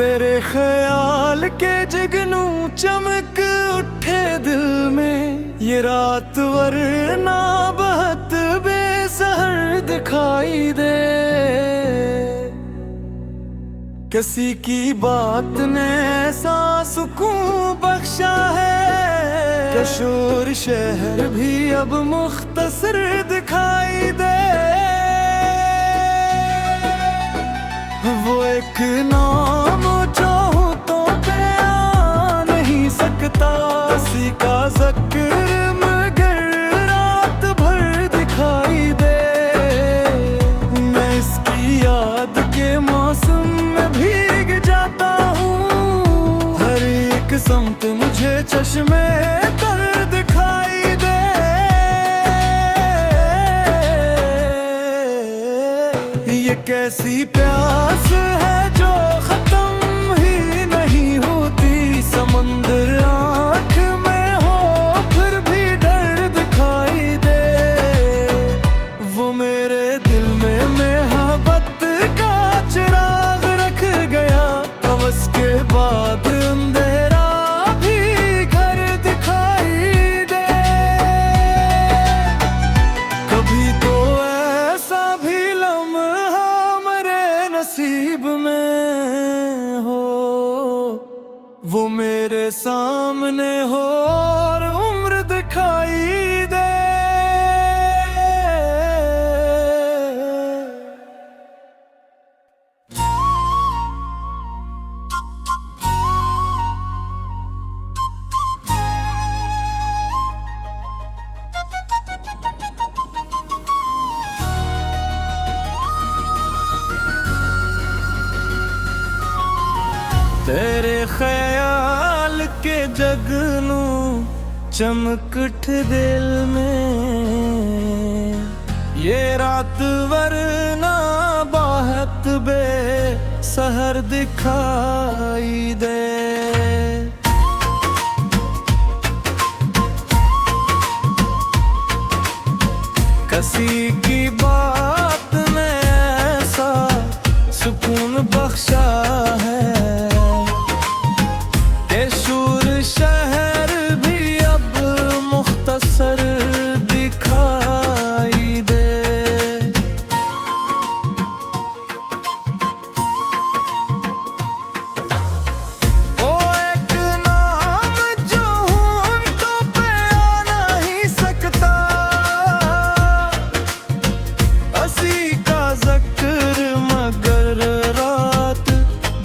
तेरे ख्याल के जगनू चमक उठे दिल में, ये रात वरना बहुत बेसहर दिखाई दे। किसी की बात ने ऐसा सुकून बख्शा है कि शोर शहर भी अब मुख्तसर दिखाई दे। वो एक नाम चाहूं तो पे आ नहीं सकता, किसी का ज़िक्र मगर रात भर दिखाई दे। मैं इसकी याद के मौसम में भीग जाता हूँ, हर एक समत मुझे चश्मे तर दिखाई दे। ये कैसी प्यास है जो खत्म ही नहीं होती, समंदर आँख में हो फिर भी डर दिखाई दे। वो मेरे दिल में मोहब्बत का चिराग रख गया, हवस के बाद अंधेरा भी घर दिखाई दे। कभी तो ऐसा भी लम्हा नसीब में हो, वो मेरे सामने हो और उम्र दिखाई दे। तेरे ख्याल के जगनू चमक उठे दिल में, ये रात वरना बहुत बेसहर दिखाई दे। किसी की बात ने ऐसा सुकून बख्शा है, शहर भी अब मुख्तसर दिखाई दे। ओ एक नाम जो हूं तो पे आ नहीं सकता, हंसी का ज़िक्र मगर रात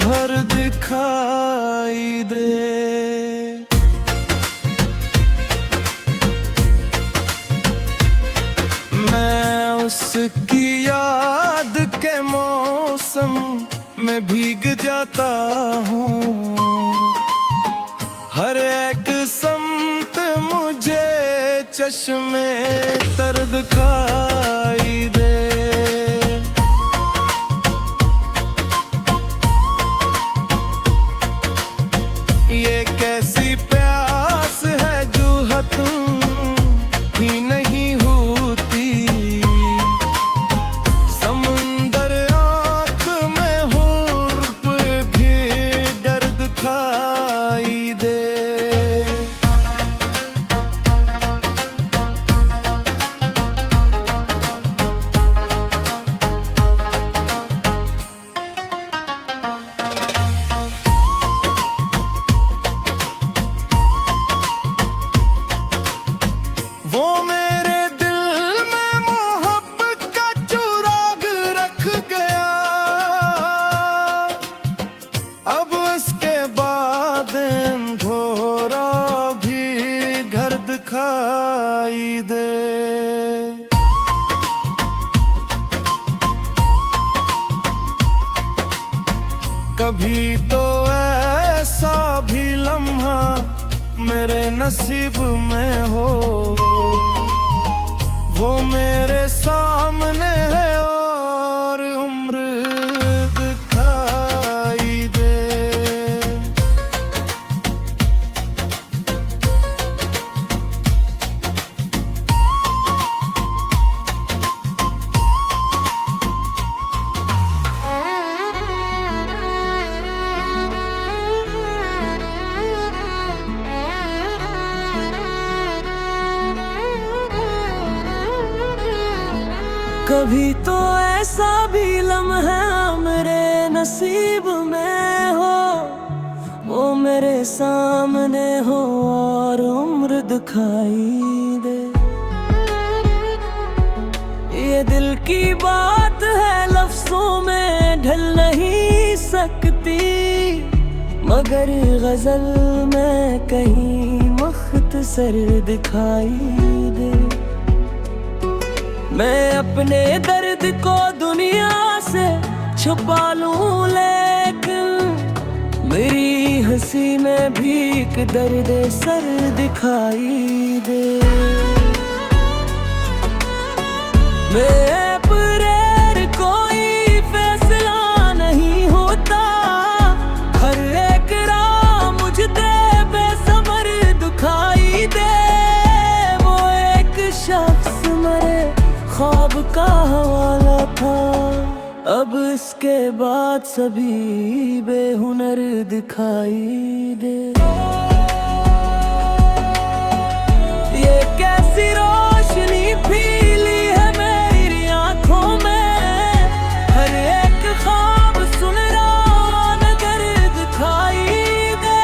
भर दिखाई दे। उसकी याद के मौसम में भीग जाता हूँ, हर एक समत मुझे चश्मे तर दिखाई दे। ये कैसी प्यास है जो तुम ही नहीं होती, दिखाई दे। वो मेरे दिल में मोहब्बत का चिराग रख गया, अब इसके बाद घोरा भी घर दिखाई दे। कभी तो ऐसा भी लम्हा मेरे नसीब में हो, वो मेरे सामने है और उम्र दिखाई दे। कभी तो ऐसा भी लम्हा मेरे नसीब में हो, वो मेरे सामने हो और उम्र दिखाई दे। ये दिल की बात है लफ्जों में ढल नहीं सकती, मगर गजल में कहीं मुख्तसर दिखाई दे। मैं अपने दर्द को दुनिया से छुपा लूं, लेकिन मेरी हंसी में भी एक दर्द सर दिखाई दे। मैं पर कोई फैसला नहीं होता, हर एक राह मुझे बेसमर दिखाई दे। वो एक शख्स मरे ख्वाब का हवाला था, अब इसके बाद सभी बेहुनर दिखाई दे। ये कैसी रोशनी फीली है मेरी आंखों में, हर एक ख्वाब सुन रहा नगर दिखाई दे।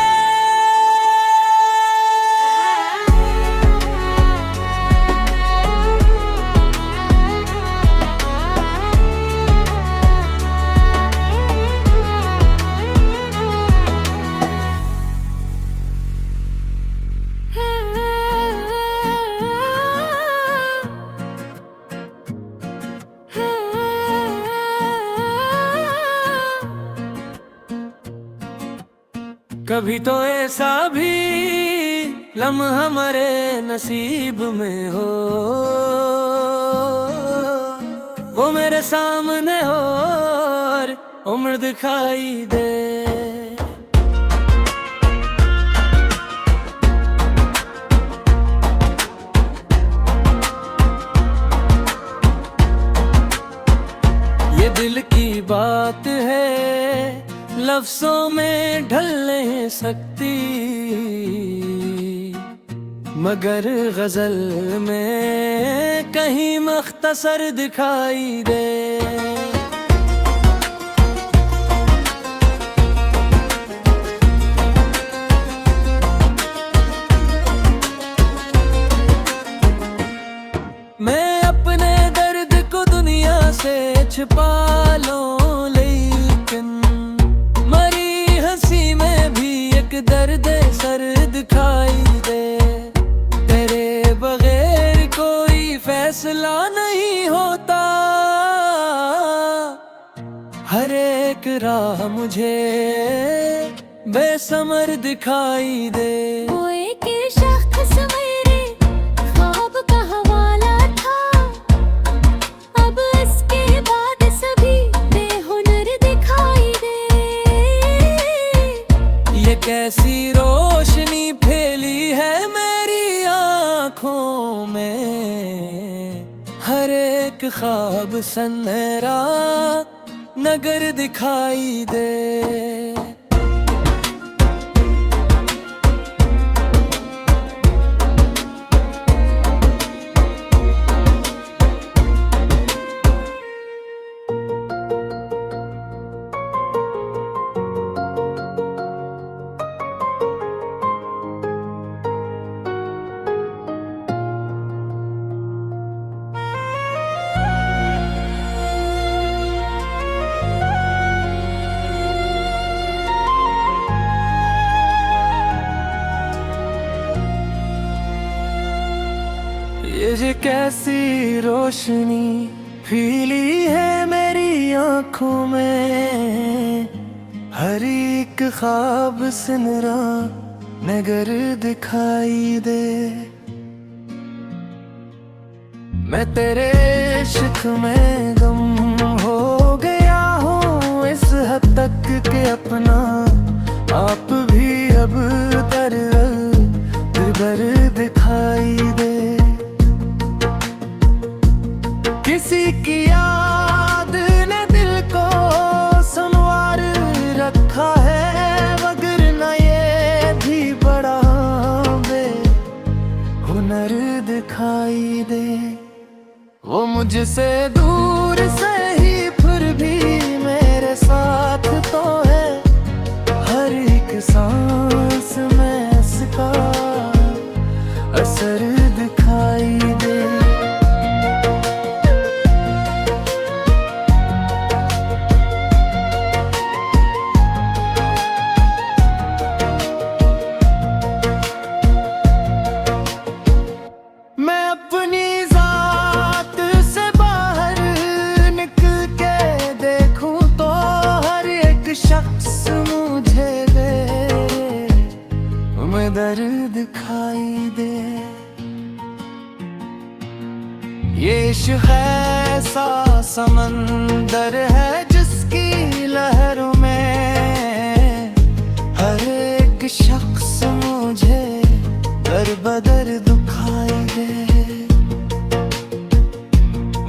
कभी तो ऐसा भी लम्हा हमारे नसीब में हो, वो मेरे सामने हो और उम्र दिखाई दे। ये दिल की बात है लफ्जों में ढल नहीं सकती, मगर गजल में कहीं मुख्तसर दिखाई दे। मैं अपने दर्द को दुनिया से छिपा लूं, लेकिन मरी हंसी में भी एक दर्द सर दिखाई दे। तेरे बगैर कोई फैसला नहीं होता, हर एक राह मुझे बेसमर दिखाई दे। वो एक शख्स मेरे ख्वाब का हवाला था, अब इसके बाद सभी बेहुनर दिखाई दे। ये कैसी रोशनी फैली है मेरी आँखों में, हर एक ख्वाब सनहरा नगर दिखाई दे। ये कैसी रोशनी फीली है मेरी आंखों में, हर एक ख्वाब सिनरा नगर दिखाई दे। मैं तेरे इश्क में गम हो गया हूँ इस हद तक के अपना आप भी अब दर दिखाई दे। किसी की याद ने दिल को संवार रखा है, मगर न ये भी बड़ा हुनर दिखाई दे। वो मुझसे दूर से ही फिर भी मेरे साथ तो है। हर एक सांस में इसका असर दिखाई दे। मैं अपनी जात से बाहर निकल के देखूं तो हर एक शख्स मुझे दे में दर्द दिखाई दे। ये इश्क ऐसा समंदर है जिसकी लहरों में हर एक शख्स मुझे दर बदर दुखाई दे।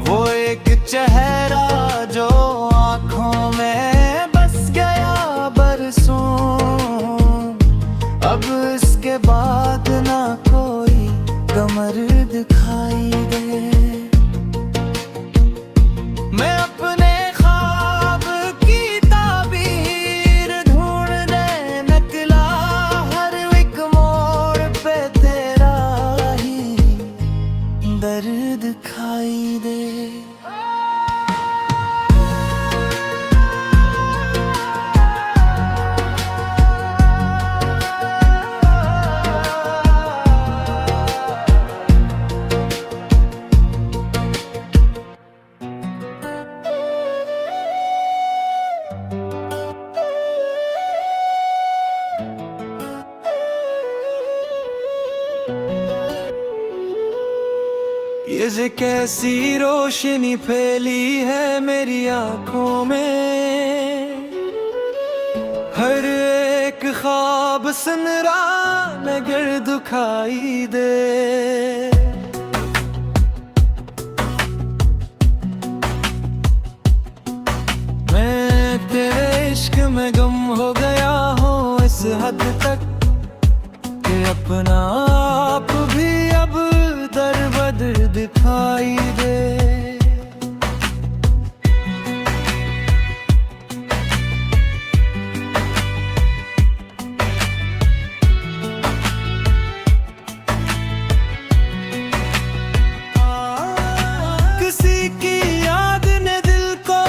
वो एक चेहरा जो आंखों में बस गया बरसों, अब इसके बाद ना कोई कमर दिखाई दे। मैं अपने ख्वाब की ताबीर ढूंढने निकला, हर एक मोड़ पे तेरा ही दर्द दिखाई दे। ये जे कैसी रोशनी फैली है मेरी आंखों में, हर एक ख्वाब सुनरा नगर दुखाई दे। मैं तेरे इश्क में गम हो गया हूँ इस हद तक कि अपना आप भी अब दर बदर दिखाई दे। किसी की याद ने दिल को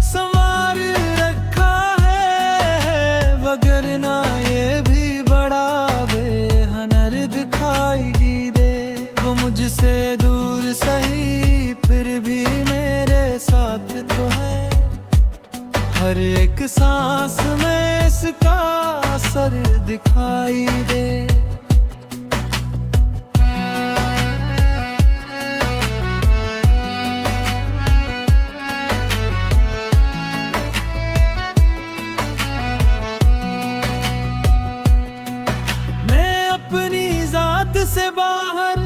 संवार रखा है, वगरना ये भी बड़ा बेहनर दिखाई दे। वो मुझसे दूर सही फिर भी मेरे साथ तो है, हर एक सांस में इसका असर दिखाई दे। अपनी जात से बाहर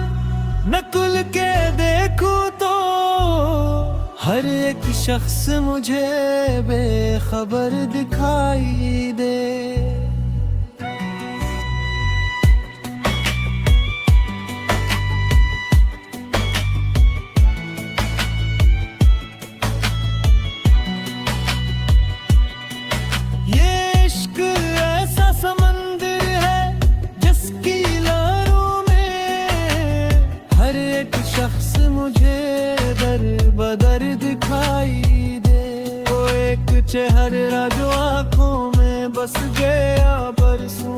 नकुल के देखूं तो हर एक शख्स मुझे बेखबर दिखाई दे। ये इश्क ऐसा समंदर है जिसकी लहरों में हर एक शख्स मुझे दर बदर दिखाई दे। वो एक चेहरा जो आंखों में बस गया बरसों,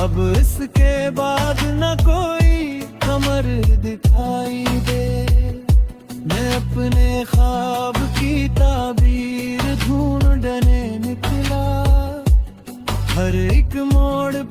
अब इसके बाद न कोई कमर दिखाई दे। मैं अपने ख्वाब की ताबीर ढूंढने निकला, हर एक मोड़